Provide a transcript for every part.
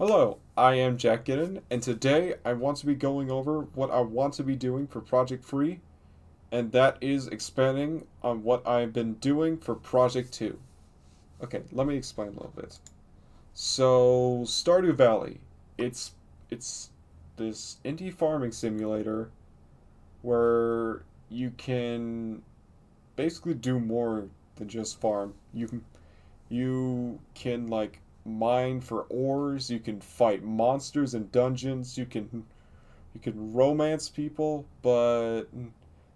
Hello, I am Jack Giddon, and today I want to be going over what I want to be doing for Project Free, and that is expanding on what I've been doing for Project 2. Okay, let me explain a little bit. So, Stardew Valley, it's this indie farming simulator where you can basically do more than just farm. You can like mine for ores, you can fight monsters in dungeons, you can romance people, but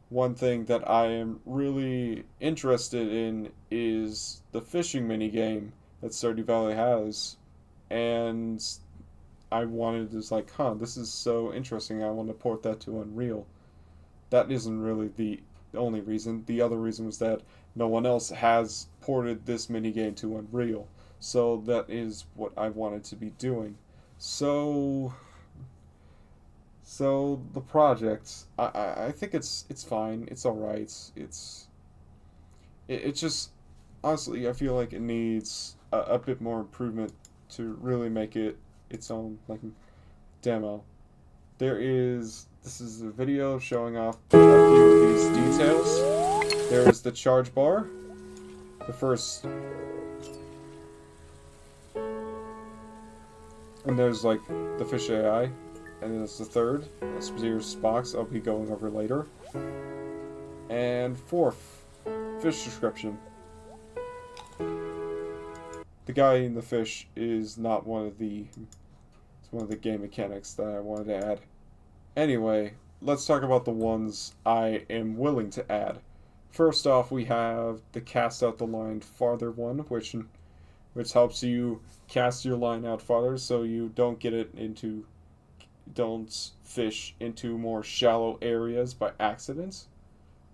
one thing that I am really interested in is the fishing mini game that Stardew Valley has. And I wanted to just like, this is so interesting. I want to port that to Unreal. That isn't really the only reason. The other reason was that no one else has ported this minigame to Unreal. So that is what I wanted to be doing. So so the project, I think it's fine. It's all right. It's just honestly I feel like it needs a bit more improvement to really make it its own like demo. This is a video showing off a few of these details. There is the charge bar, the first, and there's like the fish AI, and then there's the third, that's Zeus box I'll be going over later. And fourth, fish description. The guy in the fish is not it's one of the game mechanics that I wanted to add. Anyway, let's talk about the ones I am willing to add. First off, we have the cast out the line farther one, which helps you cast your line out farther so you don't fish into more shallow areas by accident.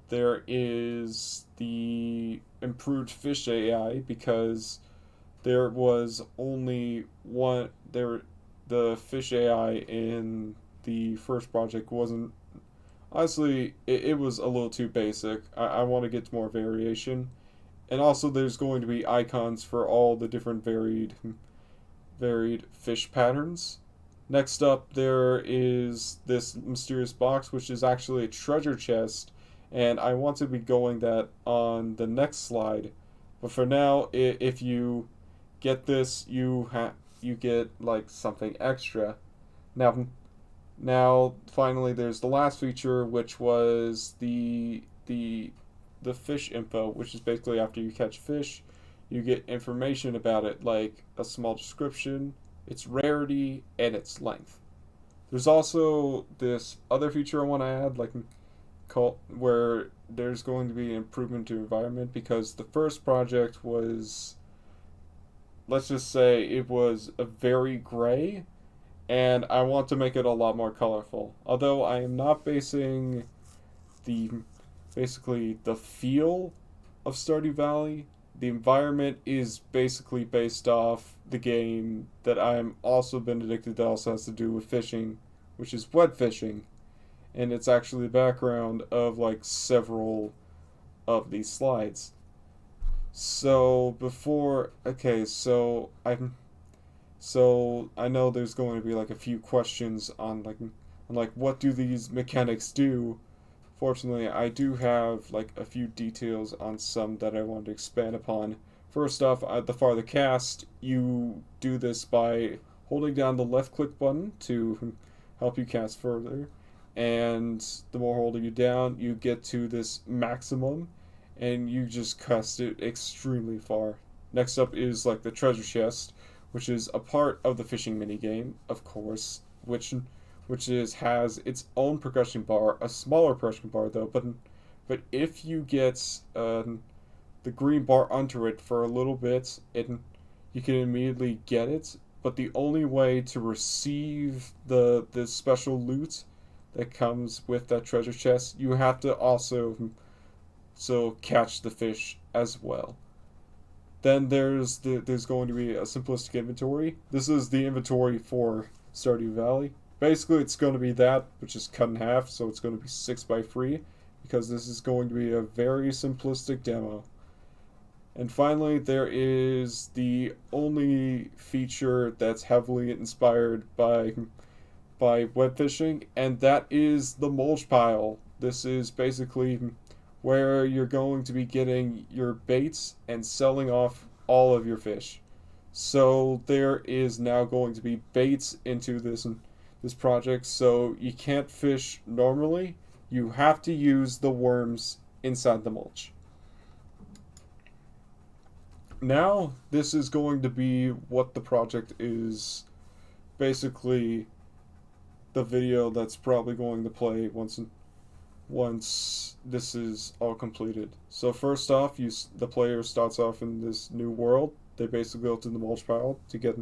There is the improved fish AI because there was only one there the fish AI in the first project wasn't honestly it was a little too basic. I want to get more variation, and also there's going to be icons for all the different varied fish patterns. Next up, there is this mysterious box, which is actually a treasure chest, and I want to be going that on the next slide. But for now, if you get this, you get like something extra. Now, finally, there's the last feature, which was the fish info, which is basically after you catch fish, you get information about it, like a small description, its rarity, and its length. There's also this other feature I want to add, like where there's going to be an improvement to environment because the first project was, let's just say, it was a very gray, and I want to make it a lot more colorful. Although I am not basing the basically the feel of Stardew Valley. The environment is basically based off the game that I'm also been addicted that also has to do with fishing, which is wet fishing. And it's actually the background of like several of these slides. So before okay, so I know there's going to be like a few questions on like what do these mechanics do. Fortunately, I do have like a few details on some that I want to expand upon. First off, the farther cast, you do this by holding down the left click button to help you cast further. And the more holding you down, you get to this maximum, and you just cast it extremely far. Next up is like the treasure chest, which is a part of the fishing minigame, of course, which has its own progression bar, a smaller progression bar though. But if you get the green bar under it for a little bit, you can immediately get it. But the only way to receive the special loot that comes with that treasure chest, you have to also catch the fish as well. Then there's going to be a simplistic inventory. This is the inventory for Stardew Valley. Basically, it's going to be that, which is cut in half, so it's going to be 6 by 3, because this is going to be a very simplistic demo. And finally, there is the only feature that's heavily inspired by web fishing, and that is the mulch pile. This is basically where you're going to be getting your baits and selling off all of your fish. So there is now going to be baits into this project, so you can't fish normally. You have to use the worms inside the mulch. Now, this is going to be what the project is basically the video that's probably going to play once this is all completed. So first off, the player starts off in this new world. They basically go to the mulch pile to get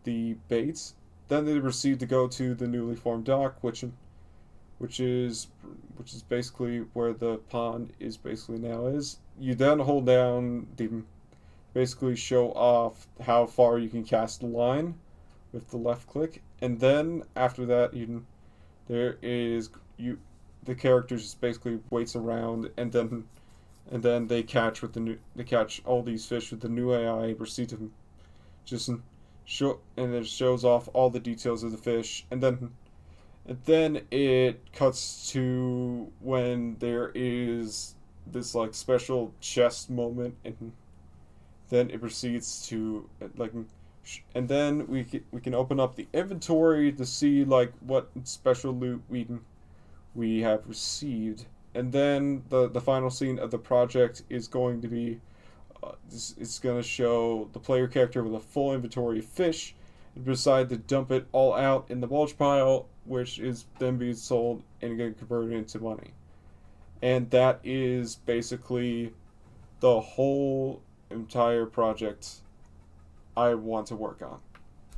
the baits. Then they proceed to go to the newly formed dock, which is which is basically where the pond is basically now is. You then hold down the basically show off how far you can cast a line with the left click, and then after that there is you the character just basically waits around, and then they catch all these fish with the new AI, proceed to just show, and it shows off all the details of the fish, and then it cuts to when there is this like special chest moment, and then it proceeds to like and then we can open up the inventory to see like what special loot we have received, and then the final scene of the project is going to be it's going to show the player character with a full inventory of fish and decide to dump it all out in the mulch pile, which is then being sold and getting converted into money. And that is basically the whole entire project I want to work on.